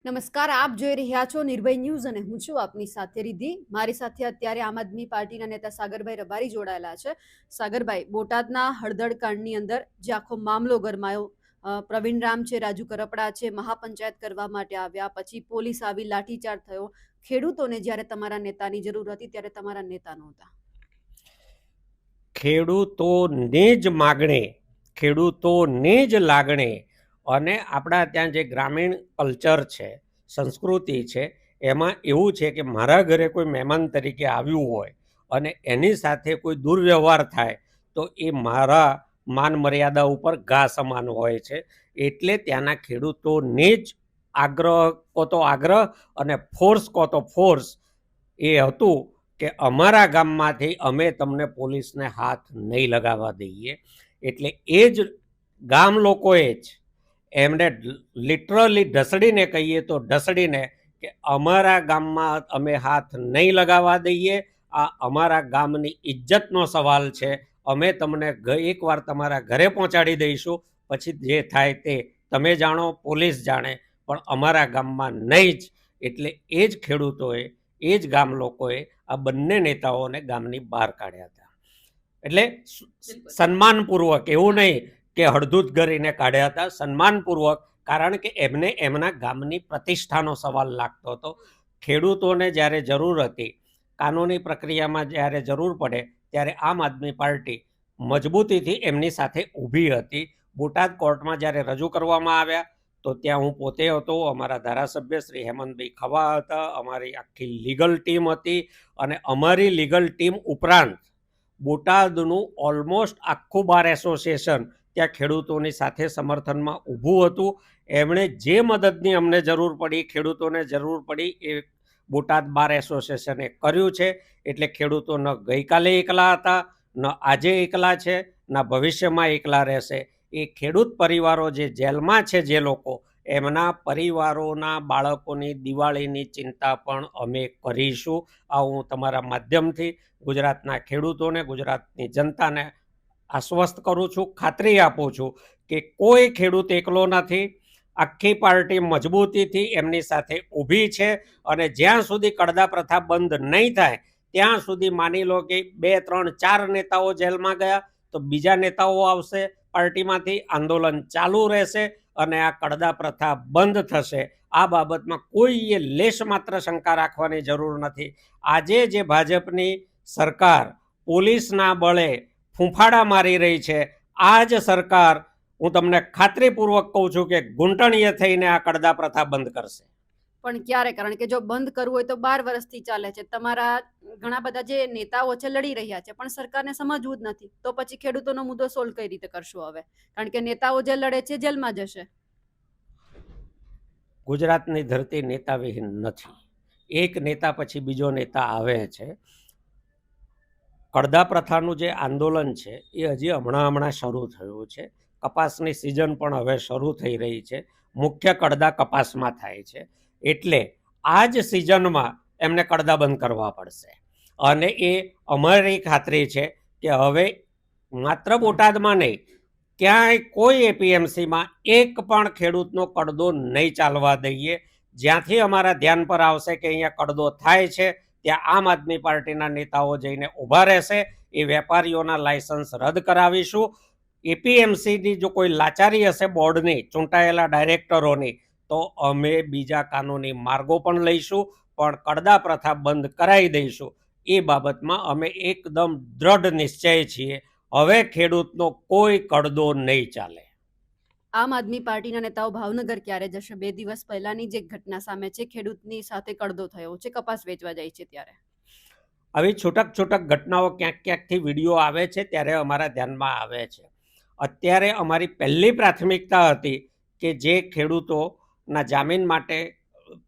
નમસ્કાર, આપ જોઈ રહ્યા છો નિર્ભય ન્યૂઝ અને હું છું આપની સાથે રિદ્ધિ. મારી સાથે અત્યારે આમ આદમી પાર્ટીના નેતા સાગરભાઈ રબારી જોડાયેલા છે. સાગરભાઈ, બોટાદના હળદળ કાંડની અંદર જે આખો મામલો ગરમાયો, પ્રવીણ રામ છે, રાજુ કરપડા છે, મહાપંચાયત કરવા માટે આવ્યા, પછી પોલીસ આવી, લાઠીચાર્જ થયો. ખેડૂતોને જ્યારે તમારા નેતાની જરૂર હતી ત્યારે તમારા નેતા નહોતા. ખેડૂતોની જ માગણી, ખેડૂતોની જ લાગણી અને આપણા ત્યાં જે ગ્રામીણ કલ્ચર છે, સંસ્કૃતિ છે, એમાં એવું છે કે મારા ઘરે કોઈ મહેમાન તરીકે આવ્યું હોય અને એની સાથે કોઈ દુર્વ્યવહાર થાય તો એ મારા માન મર્યાદા ઉપર ઘા સમાન હોય છે. એટલે ત્યાંના ખેડૂતોને જ આગ્રહ કો તો આગ્રહ અને ફોર્સ કો તો ફોર્સ એ હતું કે અમારા ગામમાંથી અમે તમને પોલીસને હાથ નહીં લગાવવા દઈએ. એટલે એ જ ગામ લોકોએ જ એમને લિટરલી ઢસડીને કહીએ તો ઢસડીને કે અમારા ગામમાં અમે હાથ નહીં લગાવવા દઈએ, આ અમારા ગામની ઇજ્જતનો સવાલ છે, અમે તમને એકવાર તમારા ઘરે પહોંચાડી દઈશું, પછી જે થાય તે તમે જાણો, પોલીસ જાણે, પણ અમારા ગામમાં નહીં જ. એટલે એ જ ખેડૂતોએ, એ જ ગામ લોકોએ આ બંને નેતાઓને ગામની બહાર કાઢ્યા હતા. એટલે સન્માનપૂર્વક, એવું નહીં કે હળદૂત કરીને કાઢ્યા હતા, સન્માનપૂર્વક, કારણ કે એમને એમના ગામની પ્રતિષ્ઠાનો સવાલ લાગતો હતો. ખેડૂતોને જ્યારે જરૂર હતી, કાનૂની પ્રક્રિયામાં જ્યારે જરૂર પડે ત્યારે આમ આદમી પાર્ટી મજબૂતીથી એમની સાથે ઊભી હતી. બોટાદ કોર્ટમાં જ્યારે રજૂ કરવામાં આવ્યા તો ત્યાં હું પોતે હતો, અમારા ધારાસભ્ય શ્રી હેમંતભાઈ ખવા હતા, અમારી આખી લીગલ ટીમ હતી અને અમારી લીગલ ટીમ ઉપરાંત બોટાદનું ઓલમોસ્ટ આખું બાર એસોસિએશન ત્યાં ખેડૂતોની સાથે સમર્થનમાં ઊભું હતું. એમણે જે મદદની અમને જરૂર પડી, ખેડૂતોને જરૂર પડી, એ બોટાદ બાર એસોસિએશને કર્યું છે. એટલે ખેડૂતો ન ગઈકાલે એકલા હતા, ન આજે એકલા છે, ન ભવિષ્યમાં એકલા રહેશે. એ ખેડૂત પરિવારો જે જેલમાં છે, જે લોકો, એમના પરિવારોના બાળકોની દિવાળીની ચિંતા પણ અમે કરીશું. આ હું તમારા માધ્યમથી ગુજરાતના ખેડૂતોને, ગુજરાતની જનતાને આશ્વસ્ત કરું છું, ખાતરી આપું છું કે કોઈ ખેડૂત એકલો નથી. આખી પાર્ટી મજબૂતીથી એમની સાથે ઊભી છે અને જ્યાં સુધી કડદા પ્રથા બંધ નહીં થાય ત્યાં સુધી માની લો કે 2, 3, 4 નેતાઓ જેલમાં ગયા તો બીજા નેતાઓ આવશે પાર્ટીમાંથી, આંદોલન ચાલુ રહેશે અને આ કડદા પ્રથા બંધ થશે. આ બાબતમાં કોઈએ લેશ માત્ર શંકા રાખવાની જરૂર નથી. આજે જે ભાજપની સરકાર પોલીસના બળે ફૂંફાડા મારી રહી છે, આ જ સરકાર, હું તમને ખાતરીપૂર્વક કહું છું કે ઘૂંટણીએ થઈને આ કડદા પ્રથા બંધ કરશે. પણ ક્યારે? કારણ કે જો બંધ કરવું હોય તો 12 વર્ષથી ચાલે છે. તમારા ઘણા બધા જે નેતાઓ છે લડી રહ્યા છે, પણ સરકારને સમજવું જ નથી. તો પછી ખેડૂતોનો મુદ્દો સોલ્વ કઈ રીતે કરશો હવે? કારણ કે નેતાઓ જે લડે છે જેલમાં જશે. ગુજરાતની ધરતી નેતાવિહીન નથી. એક નેતા પછી બીજો નેતા આવે છે. કડદા પ્રથાનું જે આંદોલન છે એ હજી હમણાં શરૂ થયું છે. કપાસની સિઝન પણ હવે શરૂ થઈ રહી છે. મુખ્ય કડદા કપાસમાં થાય છે. એટલે આ જ સિઝનમાં એમને કડદા બંધ કરવા પડશે અને એ અમારી ખાતરી છે કે હવે માત્ર બોટાદમાં નહીં, ક્યાંય કોઈ એપીએમસીમાં એક પણ ખેડૂતનો કડદો નહીં ચાલવા દઈએ. જ્યાંથી અમારા ધ્યાન પર આવશે કે અહીંયા કડદો થાય છે ત્યાં આમ આદમી પાર્ટીના નેતાઓ જઈને ઊભા રહેશે. એ વેપારીઓના લાયસન્સ રદ કરાવીશું. એપીએમસીની જો કોઈ લાચારી હશે બોર્ડની, ચૂંટાયેલા ડાયરેક્ટરોની, તો અમે બીજા કાનૂની માર્ગો પણ લઈશું, પણ કડદા પ્રથા બંધ કરાવી દઈશું. એ બાબતમાં અમે એકદમ દ્રઢ નિશ્ચય છીએ. હવે ખેડૂતનો કોઈ કડદો નહીં ચાલે. આમ આદમી પાર્ટીના નેતાઓ ભાવનગર ક્યારે જશે? 2 દિવસ પહેલાની જે ઘટના સામે છે, ખેડૂતની સાથે કડદો થયો છે, કપાસ વેચવા જાય છે ત્યારે. આવી છૂટક ઘટનાઓ ક્યાંકથી વિડીયો આવે છે ત્યારે અમારા ધ્યાનમાં આવે છે. અત્યારે અમારી પહેલી પ્રાથમિકતા હતી કે જે ખેડૂતોના જામીન માટે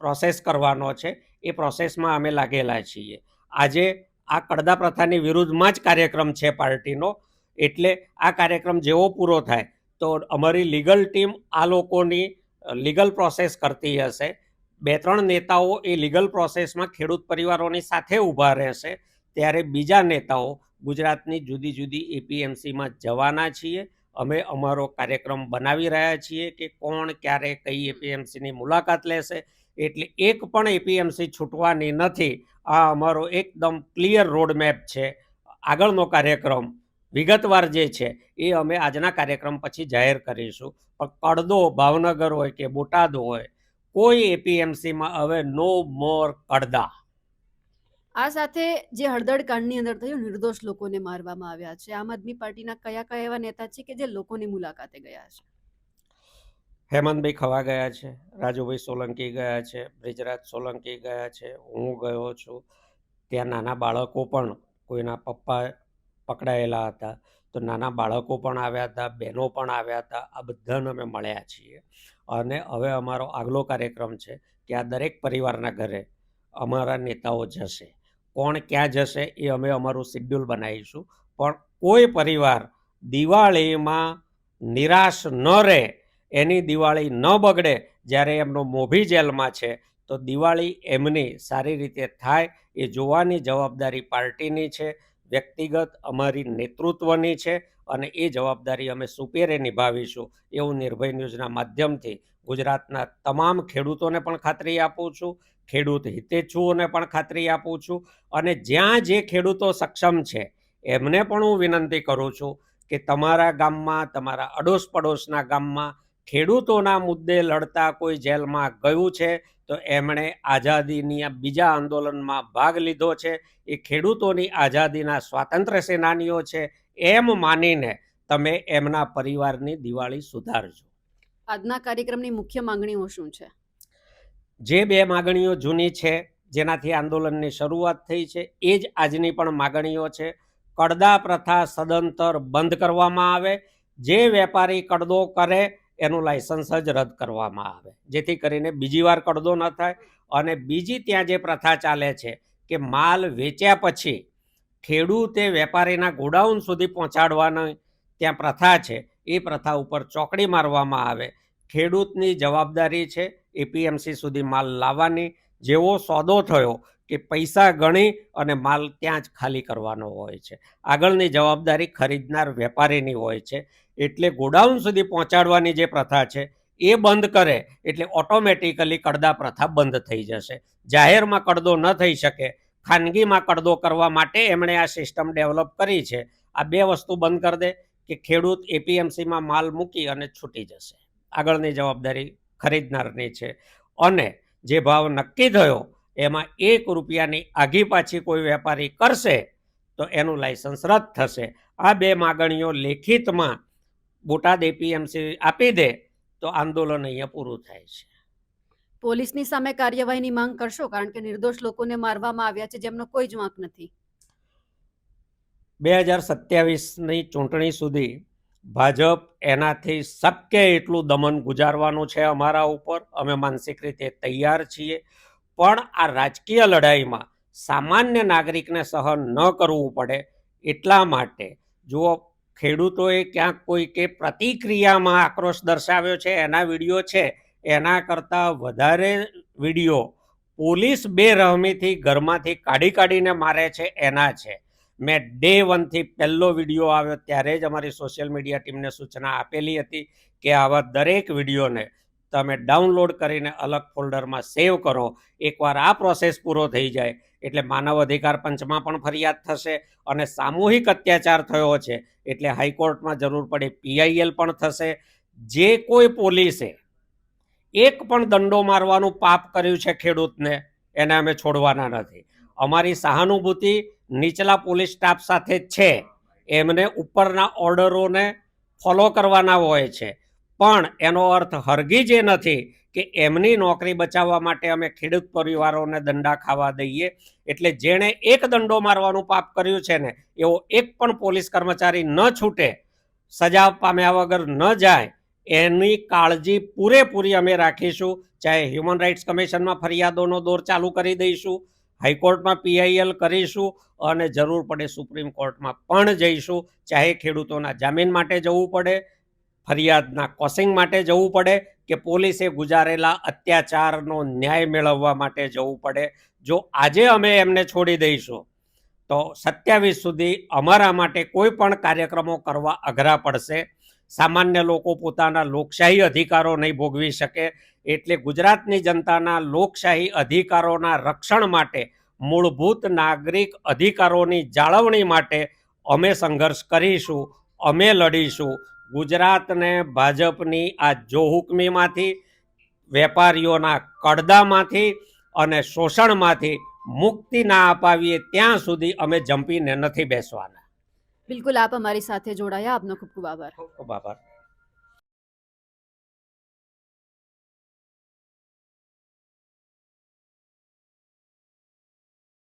પ્રોસેસ કરવાનો છે એ પ્રોસેસમાં અમે લાગેલા છીએ. આજે આ કડદા પ્રથાની વિરુદ્ધમાં જ કાર્યક્રમ છે પાર્ટીનો. એટલે આ કાર્યક્રમ જેવો પૂરો થાય તો અમારી લીગલ ટીમ આ લોકોની લીગલ પ્રોસેસ કરતી હશે. 2-3 નેતાઓ એ લીગલ પ્રોસેસમાં ખેડૂત પરિવારોની સાથે ઊભા રહેશે. ત્યારે બીજા નેતાઓ ગુજરાતની જુદી જુદી એપીએમસીમાં જવાના છીએ. અમે અમારો કાર્યક્રમ બનાવી રહ્યા છીએ કે કોણ ક્યારે કઈ એપીએમસીની મુલાકાત લેશે. એટલે એક પણ એપીએમસી છૂટવાની નથી. આ અમારો એકદમ ક્લિયર રોડમેપ છે. આગળનો કાર્યક્રમ વિગતવાર જે છે એ અમે આજના કાર્યક્રમ પછી જાહેર કરીશું. પણ કડદો ભાવનગર હોય કે બોટાદ હોય, કોઈ એપીએમસીમાં હવે નો મોર કડદા. આ સાથે જે હળદળ કાંડની અંદર થયું, નિર્દોષ લોકોને મારવામાં આવ્યા છે, આમ આદમી પાર્ટીના કયા કયા એવા નેતા છે કે જે લોકોની મુલાકાતે ગયા છે? હેમંતભાઈ ખવા ગયા છે, રાજુભાઈ સોલંકી ગયા છે, બ્રિજરાજ સોલંકી ગયા છે, હું ગયો છું. ત્યાં નાના બાળકો પણ, કોઈના પપ્પા પકડાયેલા હતા તો નાના બાળકો પણ આવ્યા હતા, બહેનો પણ આવ્યા હતા. આ બધાને અમે મળ્યા છીએ. અને હવે અમારો આગલો કાર્યક્રમ છે કે આ દરેક પરિવારના ઘરે અમારા નેતાઓ જશે. કોણ ક્યાં જશે એ અમે અમારું શિડ્યુલ બનાવીશું. પણ કોઈ પરિવાર દિવાળીમાં નિરાશ ન રહે, એની દિવાળી ન બગડે. જ્યારે એમનો મોભી જેલમાં છે તો દિવાળી એમની સારી રીતે થાય એ જોવાની જવાબદારી પાર્ટીની છે, વ્યક્તિગત અમારી નેતૃત્વની છે. અને એ જવાબદારી અમે સુપેરે નિભાવીશું એવું નિર્ભય ન્યૂઝના માધ્યમથી ગુજરાતના તમામ ખેડૂતોને પણ ખાતરી આપું છું, ખેડૂત હિતેચ્છુઓને પણ ખાતરી આપું છું. અને જ્યાં જે ખેડૂતો સક્ષમ છે એમને પણ હું વિનંતી કરું છું કે તમારા ગામમાં, તમારા અડોશ પડોશના ગામમાં ખેડૂતોના મુદ્દે લડતા કોઈ જેલમાં ગયું છે તો એમણે આઝાદીની બીજા આંદોલનમાં ભાગ લીધો છે, એ ખેડૂતોની આઝાદીના સ્વાતંત્ર્ય સેનાનીઓ છે એમ માનીને તમે એમના પરિવારની દિવાળી સુધારજો. આજના કાર્યક્રમની મુખ્ય માંગણીઓ શું છે? જે બે માગણીઓ જૂની છે, જેનાથી આંદોલનની શરૂઆત થઈ છે, એ જ આજની પણ માગણીઓ છે. કડદા પ્રથા સદંતર બંધ કરવામાં આવે. જે વેપારી કડદો કરે એનું લાયસન્સ જ રદ કરવામાં આવે, જેથી કરીને બીજી વાર કડદો ન થાય. અને બીજી ત્યાં જે પ્રથા ચાલે છે કે માલ વેચ્યા પછી ખેડૂતે વેપારીના ગોડાઉન સુધી પહોંચાડવાની ત્યાં પ્રથા છે, એ પ્રથા ઉપર ચોકડી મારવામાં આવે. ખેડૂતની જવાબદારી છે એપીએમસી સુધી માલ લાવવાની. જેવો સોદો થયો કે પૈસા ગણી અને માલ ત્યાં જ ખાલી કરવાનો હોય છે. આગળની જવાબદારી ખરીદનાર વેપારીની હોય છે. એટલે ગોડાઉન સુધી પહોંચાડવાની જે પ્રથા છે એ બંધ કરે એટલે ઓટોમેટિકલી કડદા પ્રથા બંધ થઈ જશે. જાહેરમાં કડદો ન થઈ શકે, ખાનગીમાં કડદો કરવા માટે એમણે આ સિસ્ટમ ડેવલપ કરી છે. આ બે વસ્તુ બંધ કરી દે કે ખેડૂત એપીએમસીમાં માલ મૂકી અને છૂટી જશે. આગળની જવાબદારી ખરીદનારની છે. અને જે ભાવ નક્કી થયો એમાં 1 રૂપિયાની આગી પાછી કોઈ વેપારી કરશે તો એનું લાયસન્સ રદ થશે. આ બે માગણીઓ લેખિતમાં બોટાદ એપીએમસી આપી દે તો આંદોલન અહીંયા પૂરું થાય છે. પોલીસની સામે કાર્યવાહીની માંગ કરશો? કારણ કે નિર્દોષ લોકોને મારવામાં આવ્યા છે જેમનો કોઈ જ વાંક નથી. 2027ની ચૂંટણી સુધી ભાજપ એનાથી શક્ય એટલું દમન ગુજારવાનું છે અમારા ઉપર. અમે માનસિક રીતે તૈયાર છીએ. પણ આ રાજકીય લડાઈમાં સામાન્ય નાગરિકને સહન ન કરવું પડે એટલા માટે જુઓ, ખેડૂતોએ ક્યાંક કોઈ કે પ્રતિક્રિયામાં આક્રોશ દર્શાવ્યો છે, એના વિડીયો છે. એના કરતાં વધારે વિડીયો પોલીસ બેરહમીથી ઘરમાંથી કાઢીને મારે છે એના છે. મેં ડે 1થી પહેલો વિડીયો આવ્યો ત્યારે જ અમારી સોશિયલ મીડિયા ટીમને સૂચના આપેલી હતી કે આવા દરેક વિડીયોને તમે ડાઉનલોડ કરીને અલગ ફોલ્ડરમાં સેવ કરો. એકવાર આ પ્રોસેસ પૂરો થઈ જાય એટલે માનવ અધિકાર પંચમાં પણ ફરિયાદ થશે અને સામૂહિક અત્યાચાર થયો છે એટલે હાઈકોર્ટમાં જરૂર પડે પીઆઈએલ પણ થશે. જે કોઈ પોલીસે એક પણ દંડો મારવાનું પાપ કર્યું છે ખેડૂતને, એને અમે છોડવાના નથી. અમારી સહાનુભૂતિ નીચલા પોલીસ સ્ટાફ સાથે છે, એમને ઉપરના ઓર્ડરોને ફોલો કરવાના હોય છે. પણ એનો અર્થ હરગીજ એ નથી કે એમની નોકરી બચાવવા માટે અમે ખેડૂત પરિવારોને દંડા ખાવા દઈએ. એટલે જેણે એક દંડો મારવાનું પાપ કર્યું છે ને એવો એક પણ પોલીસ કર્મચારી ન છૂટે, સજા પામ્યા વગર ન જાય, એની કાળજી પૂરેપૂરી અમે રાખીશું. ચાહે હ્યુમન રાઇટ્સ કમિશનમાં ફરિયાદોનો દોર ચાલુ કરી દઈશું, હાઈકોર્ટમાં પીઆઈએલ કરીશું અને જરૂર પડે સુપ્રીમ કોર્ટમાં પણ જઈશું. ચાહે ખેડૂતોના જામીન માટે જવું પડે, ફરિયાદના કોસિંગ માટે જવું પડે કે પોલીસે ગુજારેલા અત્યાચારનો ન્યાય મેળવવા માટે જવું પડે. જો આજે અમે એમને છોડી દઈશું તો 27 સુધી અમારા માટે કોઈ પણ કાર્યક્રમો કરવા અઘરા પડશે. સામાન્ય લોકો પોતાના લોકશાહી અધિકારો નહીં ભોગવી શકે. એટલે ગુજરાતની જનતાના લોકશાહી અધિકારોના રક્ષણ માટે, મૂળભૂત નાગરિક અધિકારોની જાળવણી માટે અમે સંઘર્ષ કરીશું, અમે લડીશું. ગુજરાતને ભાજપની આ જોહુકમીમાંથી, વેપારીઓના કડદામાંથી અને શોષણમાંથી મુક્તિ ના અપાવીએ ત્યાં સુધી અમે જંપીને નથી બેસવાના. બિલકુલ, આપ અમારી સાથે જોડાયા, આપનો ખૂબ ખૂબ આભાર. ખૂબ ખૂબ આભાર.